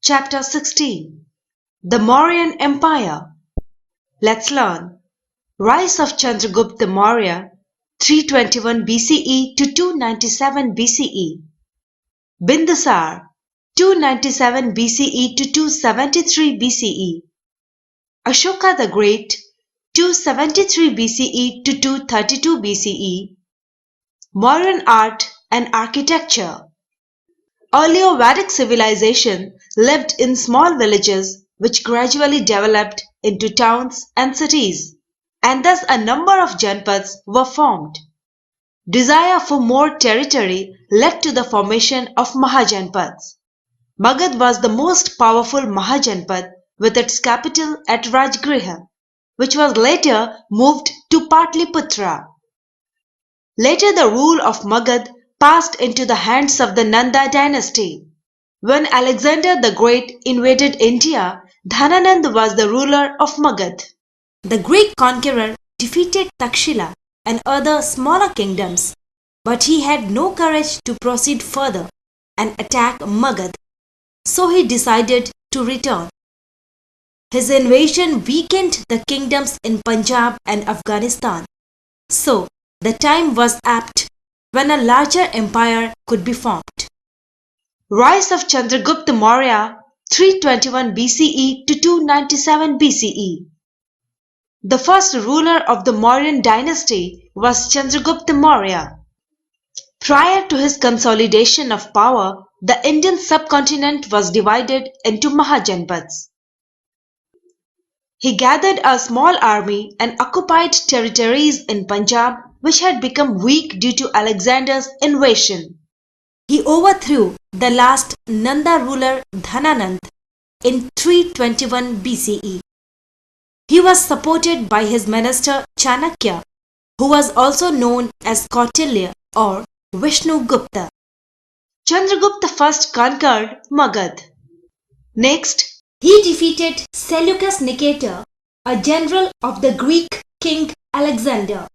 Chapter 16 The Mauryan Empire. Let's learn. Rise of Chandragupta Maurya 321 BCE to 297 BCE. Bindusar 297 BCE to 273 BCE. Ashoka the Great 273 BCE to 232 BCE. Mauryan art and architecture. Earlier Vedic civilization lived in small villages which gradually developed into towns and cities, and thus a number of janpads were formed. Desire for more territory led to the formation of Mahajanpads. Magad was the most powerful Mahajanpad with its capital at Rajgriha, which was later moved to Patliputra. Later the rule of Magad passed into the hands of the Nanda dynasty. When Alexander the Great invaded India, Dhananand was the ruler of Magad. The Greek conqueror defeated Takshila and other smaller kingdoms, but he had no courage to proceed further and attack Magad, so he decided to return. His invasion weakened the kingdoms in Punjab and Afghanistan, so the time was apt when a larger empire could be formed. Rise of Chandragupta Maurya 321 BCE to 297 BCE. The first ruler of the Mauryan dynasty was Chandragupta Maurya. Prior to his consolidation of power, the Indian subcontinent was divided into Mahajanpads. He gathered a small army and occupied territories in Punjab which had become weak due to Alexander's invasion. He overthrew the last Nanda ruler Dhananand in 321 BCE. He was supported by his minister Chanakya, who was also known as Kautilya or Vishnugupta. Chandragupta first conquered Magad. Next, he defeated Seleucus Nicator, a general of the Greek king Alexander.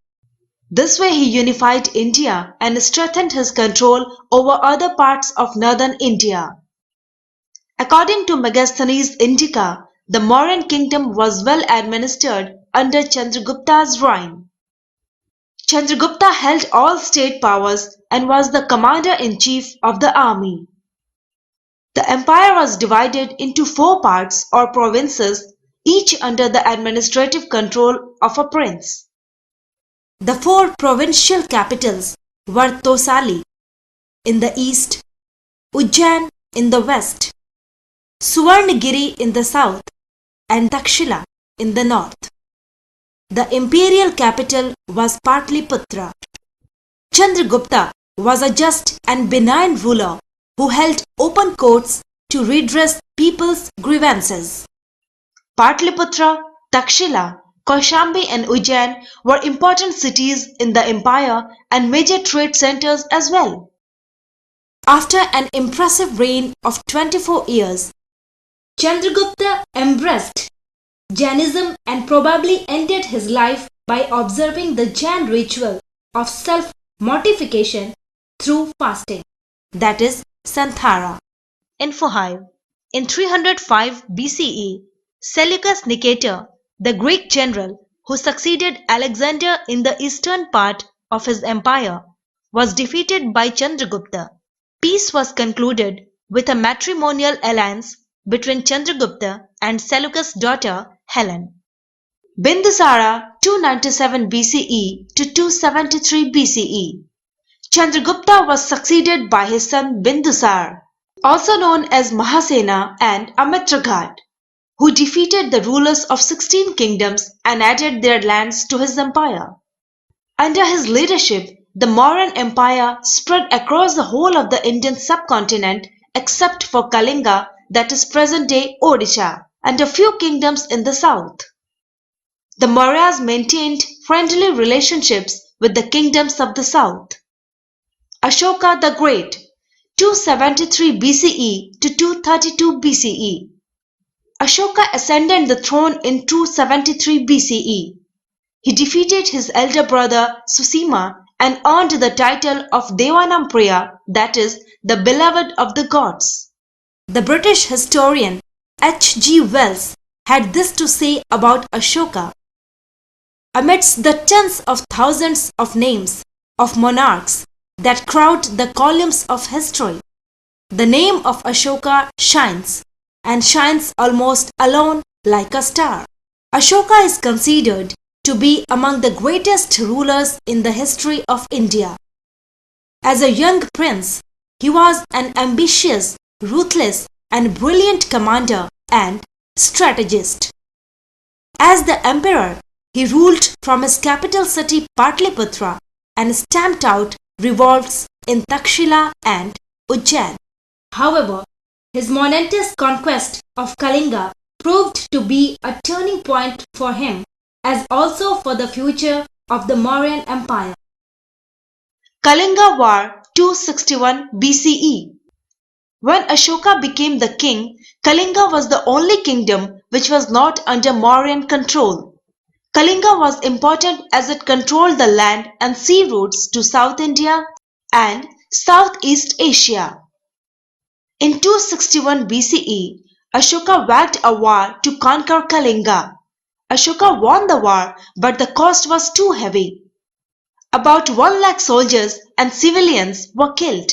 This way he unified India and strengthened his control over other parts of northern India. According to Megasthenes Indica, the Mauryan kingdom was well administered under Chandragupta's reign. Chandragupta held all state powers and was the commander-in-chief of the army. The empire was divided into 4 parts or provinces, each under the administrative control of a prince. The 4 provincial capitals were Tosali in the east, Ujjain in the west, Suvarnagiri in the south, and Takshila in the north. The imperial capital was Patliputra. Chandragupta was a just and benign ruler who held open courts to redress people's grievances. Patliputra, Takshila, Kaushambi and Ujjain were important cities in the empire and major trade centers as well. After an impressive reign of 24 years, Chandragupta embraced Jainism and probably ended his life by observing the Jain ritual of self-mortification through fasting, that is, Santhara. Info Hive. In 305 BCE, Seleucus Nicator, the Greek general who succeeded Alexander in the eastern part of his empire, was defeated by Chandragupta. Peace was concluded with a matrimonial alliance between Chandragupta and Seleucus' daughter Helen. Bindusara 297 BCE to 273 BCE. Chandragupta was succeeded by his son Bindusar, also known as Mahasena and Amitraghat, who defeated the rulers of 16 kingdoms and added their lands to his empire. Under his leadership, the Mauryan Empire spread across the whole of the Indian subcontinent except for Kalinga, that is present-day Odisha, and a few kingdoms in the south. The Mauryas maintained friendly relationships with the kingdoms of the south. Ashoka the Great, 273 BCE to 232 BCE. Ashoka ascended the throne in 273 BCE. He defeated his elder brother Susima and earned the title of Devanampriya, that is, the beloved of the gods. The British historian H. G. Wells had this to say about Ashoka. Amidst the tens of thousands of names of monarchs that crowd the columns of history, the name of Ashoka shines, and shines almost alone like a star. Ashoka is considered to be among the greatest rulers in the history of India. As a young prince, he was an ambitious, ruthless, and brilliant commander and strategist. As the emperor, he ruled from his capital city Patliputra and stamped out revolts in Takshila and Ujjain. However, his momentous conquest of Kalinga proved to be a turning point for him as also for the future of the Mauryan Empire. Kalinga War 261 BCE. When Ashoka became the king, Kalinga was the only kingdom which was not under Mauryan control. Kalinga was important as it controlled the land and sea routes to South India and Southeast Asia. In 261 BCE, Ashoka waged a war to conquer Kalinga. Ashoka won the war, but the cost was too heavy. About 1 lakh soldiers and civilians were killed,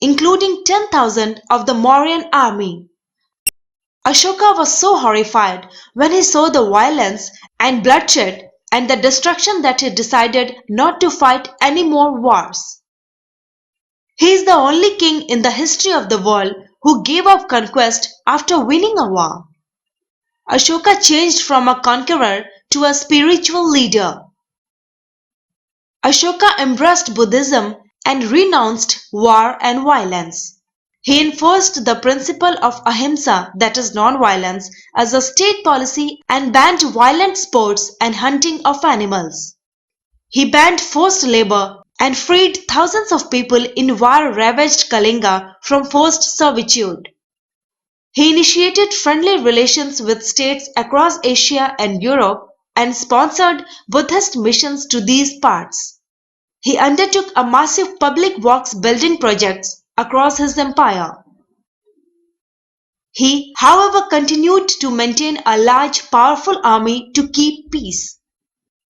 including 10,000 of the Mauryan army. Ashoka was so horrified when he saw the violence and bloodshed and the destruction that he decided not to fight any more wars. He is the only king in the history of the world who gave up conquest after winning a war. Ashoka changed from a conqueror to a spiritual leader. Ashoka embraced Buddhism and renounced war and violence. He enforced the principle of ahimsa, that is non-violence, as a state policy and banned violent sports and hunting of animals. He banned forced labor and freed thousands of people in war-ravaged Kalinga from forced servitude. He initiated friendly relations with states across Asia and Europe and sponsored Buddhist missions to these parts. He undertook a massive public works building projects across his empire. He, however, continued to maintain a large, powerful army to keep peace.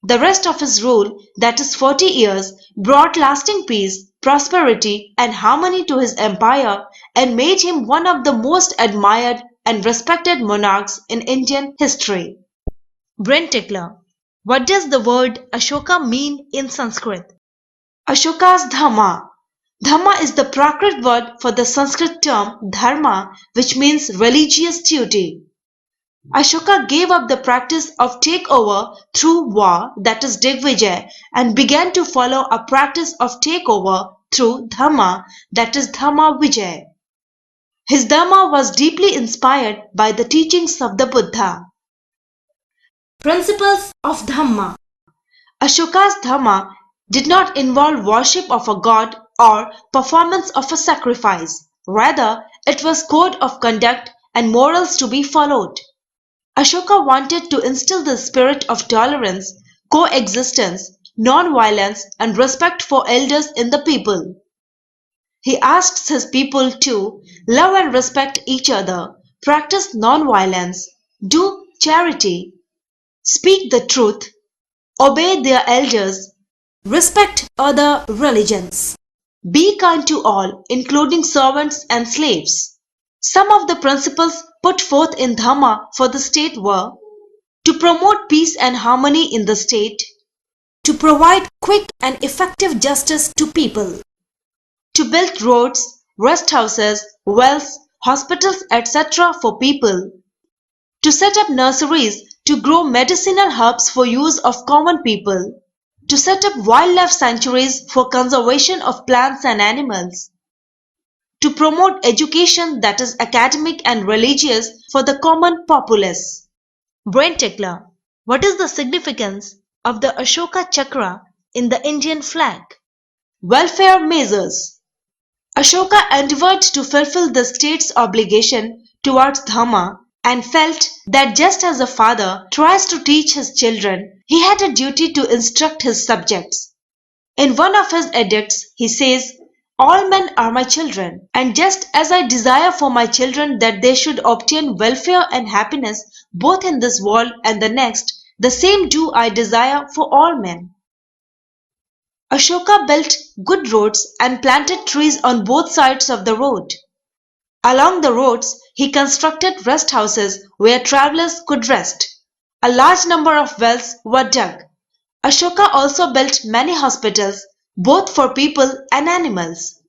The rest of his rule, that is 40 years, brought lasting peace, prosperity, and harmony to his empire and made him one of the most admired and respected monarchs in Indian history. Brain tickler. What does the word Ashoka mean in Sanskrit? Ashoka's Dhamma. Dhamma is the Prakrit word for the Sanskrit term dharma, which means religious duty. Ashoka gave up the practice of takeover through war, that is Digvijay, and began to follow a practice of takeover through Dhamma, that is Dhamma Vijay. His Dhamma was deeply inspired by the teachings of the Buddha. Principles of Dhamma. Ashoka's Dhamma did not involve worship of a god or performance of a sacrifice. Rather, it was code of conduct and morals to be followed. Ashoka wanted to instill the spirit of tolerance, coexistence, non-violence, and respect for elders in the people. He asks his people to love and respect each other, practice non-violence, do charity, speak the truth, obey their elders, respect other religions, be kind to all, including servants and slaves. Some of the principles put forth in Dhamma for the state were to promote peace and harmony in the state, to provide quick and effective justice to people, to build roads, rest houses, wells, hospitals, etc. for people, to set up nurseries to grow medicinal herbs for use of common people, to set up wildlife sanctuaries for conservation of plants and animals, to promote education that is academic and religious for the common populace. Brain tickler. What is the significance of the Ashoka Chakra in the Indian flag? Welfare measures. Ashoka endeavored to fulfill the state's obligation towards Dhamma and felt that just as a father tries to teach his children, he had a duty to instruct his subjects. In one of his edicts, he says, All men are my children, and just as I desire for my children that they should obtain welfare and happiness both in this world and the next, the same do I desire for all men. Ashoka built good roads and planted trees on both sides of the road. Along the roads, he constructed rest houses where travelers could rest. A large number of wells were dug. Ashoka also built many hospitals, both for people and animals.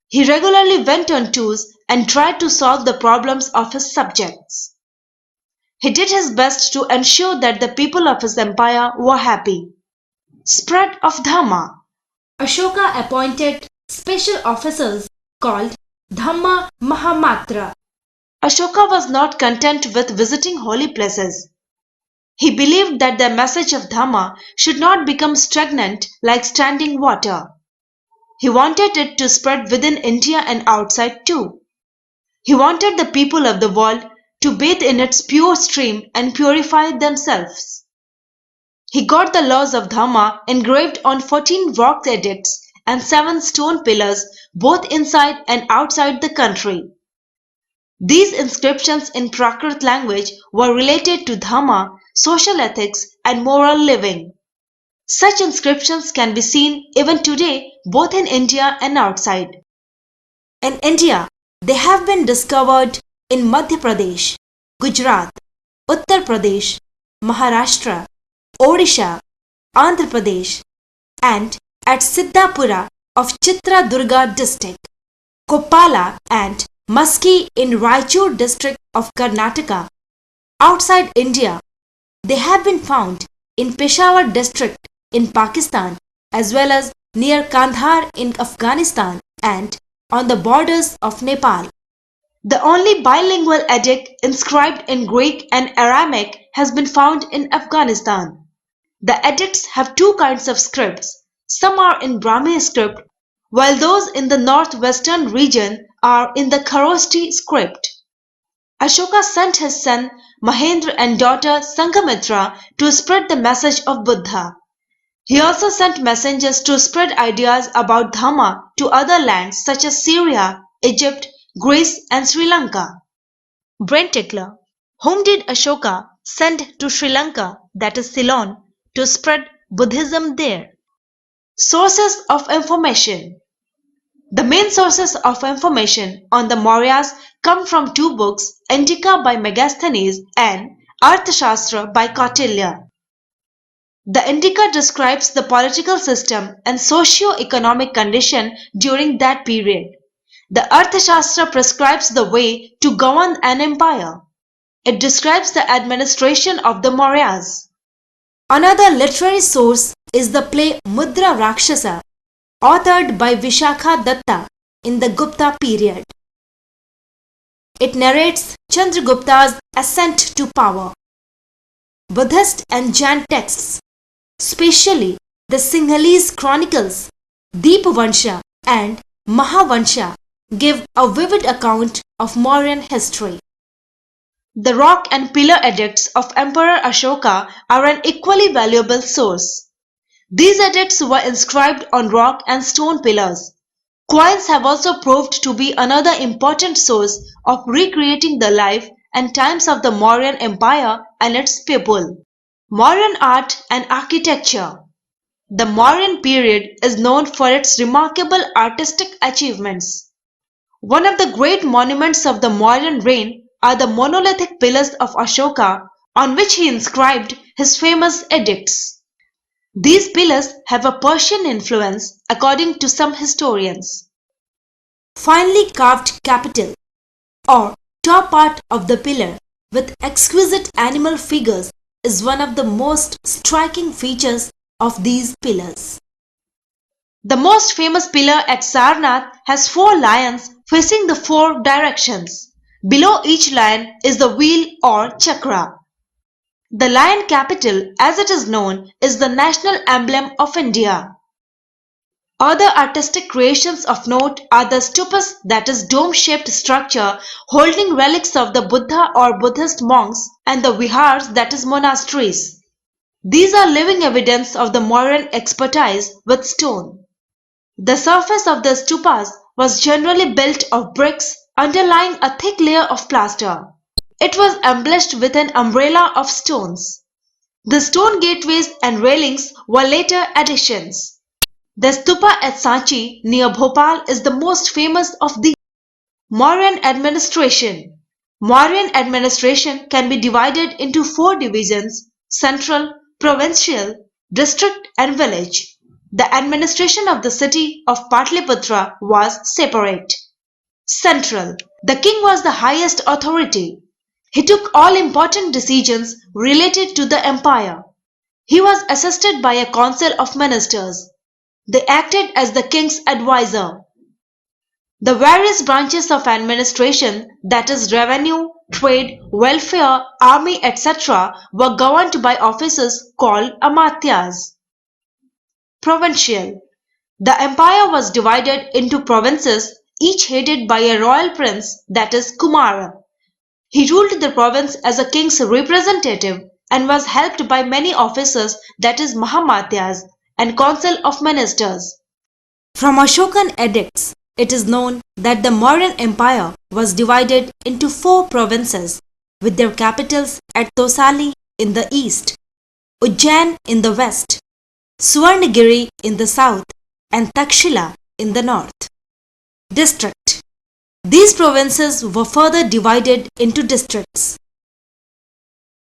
He regularly went on tours and tried to solve the problems of his subjects. He did his best to ensure that the people of his empire were happy. Spread of Dhamma. Ashoka appointed special officers called Dhamma Mahamatra. Ashoka was not content with visiting holy places. He believed that the message of Dhamma should not become stagnant like standing water. He wanted it to spread within India and outside too. He wanted the people of the world to bathe in its pure stream and purify themselves. He got the laws of Dhamma engraved on 14 rock edicts and 7 stone pillars both inside and outside the country. These inscriptions in Prakrit language were related to Dhamma, social ethics and moral living. Such inscriptions can be seen even today both in India and outside. In India, they have been discovered in Madhya Pradesh, Gujarat, Uttar Pradesh, Maharashtra, Odisha, Andhra Pradesh, and at Siddhapura of Chitradurga district, Koppala and Maski in Raichur district of Karnataka. Outside India, they have been found in Peshawar district in Pakistan as well as near Kandahar in Afghanistan and on the borders of Nepal. The only bilingual edict inscribed in Greek and Aramaic has been found in Afghanistan. The edicts have two kinds of scripts. Some are in Brahmi script, while those in the northwestern region are in the Kharoshti script. Ashoka sent his son Mahendra and daughter Sanghamitra to spread the message of Buddha. He also sent messengers to spread ideas about Dhamma to other lands such as Syria, Egypt, Greece and Sri Lanka. Brain tickler. Whom did Ashoka send to Sri Lanka, that is Ceylon, to spread Buddhism there? Sources of information. The main sources of information on the Mauryas come from two books, Indika by Megasthenes and Arthashastra by Kautilya. The Indika describes the political system and socio-economic condition during that period. The Arthashastra prescribes the way to govern an empire. It describes the administration of the Mauryas. Another literary source is the play Mudra Rakshasa, authored by Vishakha Datta in the Gupta period. It narrates Chandragupta's ascent to power. Buddhist and Jain texts, especially the Sinhalese chronicles, Deepavansha and Mahavansha, give a vivid account of Mauryan history. The rock and pillar edicts of Emperor Ashoka are an equally valuable source. These edicts were inscribed on rock and stone pillars. Coins have also proved to be another important source of recreating the life and times of the Mauryan Empire and its people. Mauryan art and architecture. The Mauryan period is known for its remarkable artistic achievements. One of the great monuments of the Mauryan reign are the monolithic pillars of Ashoka on which he inscribed his famous edicts. These pillars have a Persian influence according to some historians. Finely carved capital or top part of the pillar with exquisite animal figures is one of the most striking features of these pillars. The most famous pillar at Sarnath has 4 lions facing the 4 directions. Below each lion is the wheel or chakra. The lion capital, as it is known, is the national emblem of India. Other artistic creations of note are the stupas, that is dome-shaped structure holding relics of the Buddha or Buddhist monks, and the vihars, that is monasteries. These are living evidence of the Mauryan expertise with stone. The surface of the stupas was generally built of bricks underlying a thick layer of plaster. It was embellished with an umbrella of stones. The stone gateways and railings were later additions. The stupa at Sanchi near Bhopal is the most famous of these. Mauryan administration. Mauryan administration can be divided into four divisions: central, provincial, district and village. The administration of the city of Patliputra was separate. Central. The king was the highest authority. He took all important decisions related to the empire. He was assisted by a council of ministers. They acted as the king's advisor. The various branches of administration, that is revenue, trade, welfare, army, etc., were governed by officers called amatyas. Provincial. The empire was divided into provinces, each headed by a royal prince, that is Kumara. He ruled the province as a king's representative and was helped by many officers, that is Mahamatyas, and council of ministers. From Ashokan edicts, it is known that the Mauryan Empire was divided into four provinces with their capitals at Tosali in the east, Ujjain in the west, Suvarnagiri in the south and Takshila in the north. District. These provinces were further divided into districts.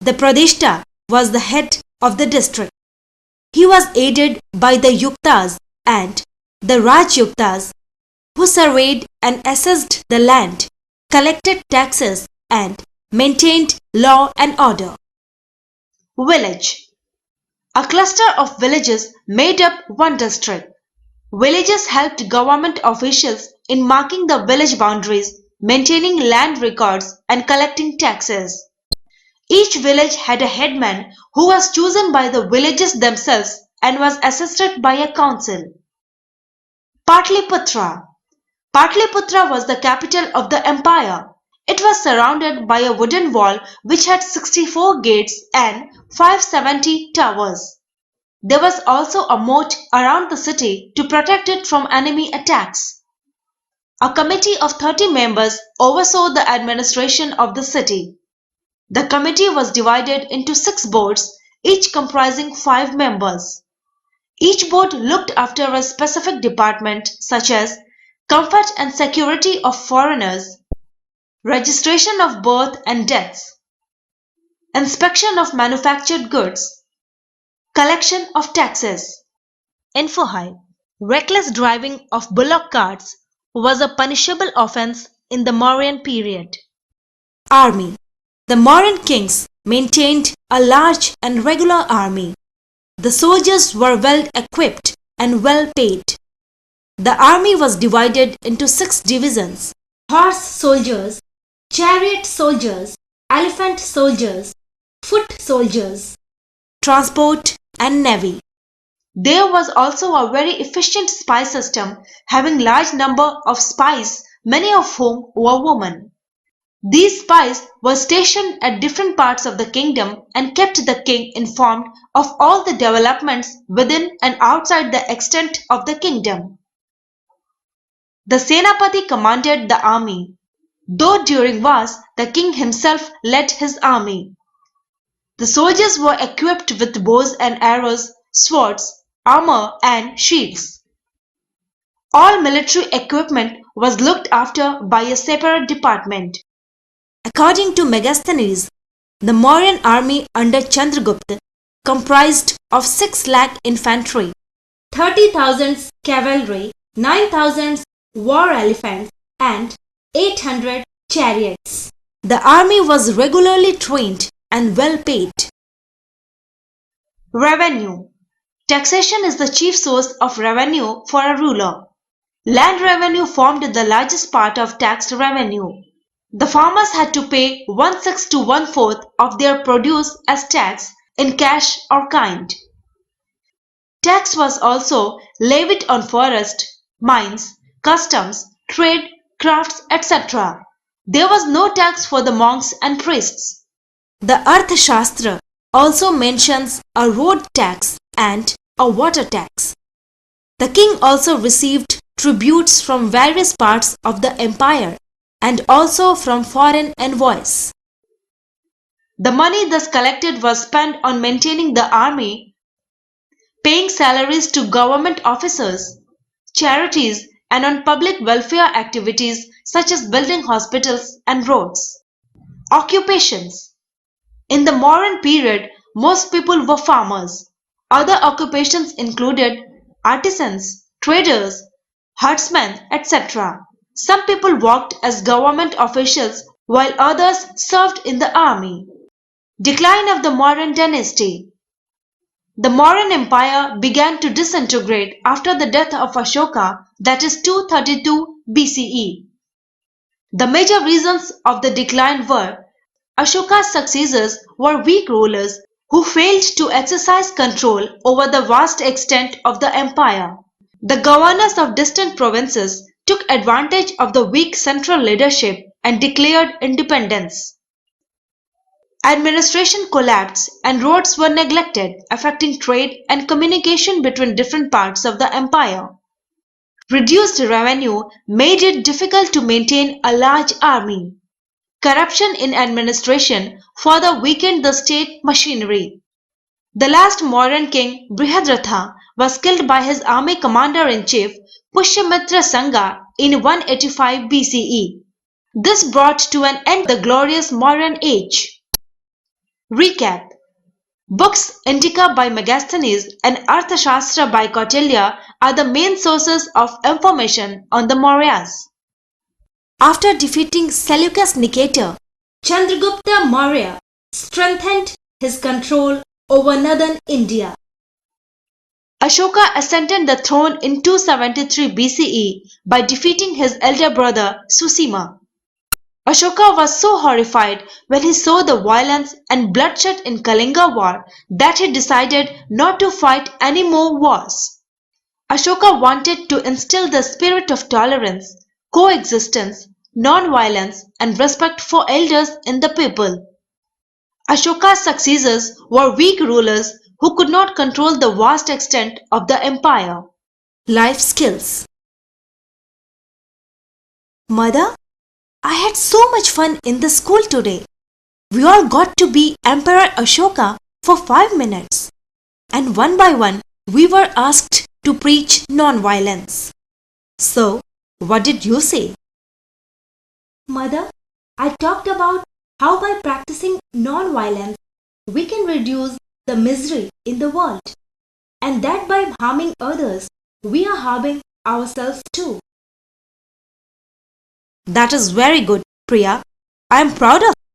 The Pradeshta was the head of the district. He was aided by the Yuktas and the Rajyuktas, who surveyed and assessed the land, collected taxes and maintained law and order. Village. A cluster of villages made up one district. Villages helped government officials in marking the village boundaries, maintaining land records and collecting taxes. Each village had a headman who was chosen by the villages themselves and was assisted by a council. Patliputra. Patliputra was the capital of the empire. It was surrounded by a wooden wall which had 64 gates and 570 towers. There was also a moat around the city to protect it from enemy attacks. A committee of 30 members oversaw the administration of the city. The committee was divided into 6 boards, each comprising 5 members. Each board looked after a specific department such as comfort and security of foreigners, registration of birth and deaths, inspection of manufactured goods, collection of taxes. Infohai. Reckless driving of bullock carts was a punishable offence in the Mauryan period. Army. The Mauryan kings maintained a large and regular army. The soldiers were well equipped and well paid. The army was divided into 6 divisions: horse soldiers, chariot soldiers, elephant soldiers, foot soldiers, transport and navy. There was also a very efficient spy system having large number of spies, many of whom were women. These spies were stationed at different parts of the kingdom and kept the king informed of all the developments within and outside the extent of the kingdom. The Senapati commanded the army, though during wars the king himself led his army. The soldiers were equipped with bows and arrows, swords, armor and shields. All military equipment was looked after by a separate department. According to Megasthenes, the Mauryan army under Chandragupta comprised of 6 lakh infantry, 30,000 cavalry, 9,000 war elephants and 800 chariots. The army was regularly trained and well paid. Revenue. Taxation is the chief source of revenue for a ruler. Land revenue formed the largest part of tax revenue. The farmers had to pay 1/6 to 1/4 of their produce as tax in cash or kind. Tax was also levied on forest, mines, customs, trade, crafts, etc. There was no tax for the monks and priests. The Arthashastra also mentions a road tax and a water tax. The king also received tributes from various parts of the empire and also from foreign envoys. The money thus collected was spent on maintaining the army, paying salaries to government officers, charities, and on public welfare activities such as building hospitals and roads. Occupations. In the Mauryan period, most people were farmers. Other occupations included artisans, traders, herdsmen, etc. Some people worked as government officials while others served in the army. Decline of the Mauryan dynasty. The Mauryan Empire began to disintegrate after the death of Ashoka, that is 232 BCE. The major reasons of the decline were Ashoka's successors were weak rulers who failed to exercise control over the vast extent of the empire. The governors of distant provinces took advantage of the weak central leadership and declared independence. Administration collapsed and roads were neglected, affecting trade and communication between different parts of the empire. Reduced revenue made it difficult to maintain a large army. Corruption in administration further weakened the state machinery. The last Mauryan king, Brihadratha, was killed by his army commander-in-chief Pushyamitra Sanga in 185 BCE. This brought to an end the glorious Mauryan age. Recap. Books Indika by Megasthenes and Arthashastra by Kautilya are the main sources of information on the Mauryas. After defeating Seleucus Nicator, Chandragupta Maurya strengthened his control over northern India. Ashoka ascended the throne in 273 BCE by defeating his elder brother Susima. Ashoka was so horrified when he saw the violence and bloodshed in Kalinga war that he decided not to fight any more wars. Ashoka wanted to instill the spirit of tolerance, coexistence, non-violence, and respect for elders in the people. Ashoka's successors were weak rulers who could not control the vast extent of the empire. Life skills. Mother, I had so much fun in the school today. We all got to be Emperor Ashoka for 5 minutes. And one by one, we were asked to preach non-violence. So, what did you say? Mother, I talked about how by practicing non-violence, we can reduce the misery in the world. And that by harming others, we are harming ourselves too. That is very good, Priya. I am proud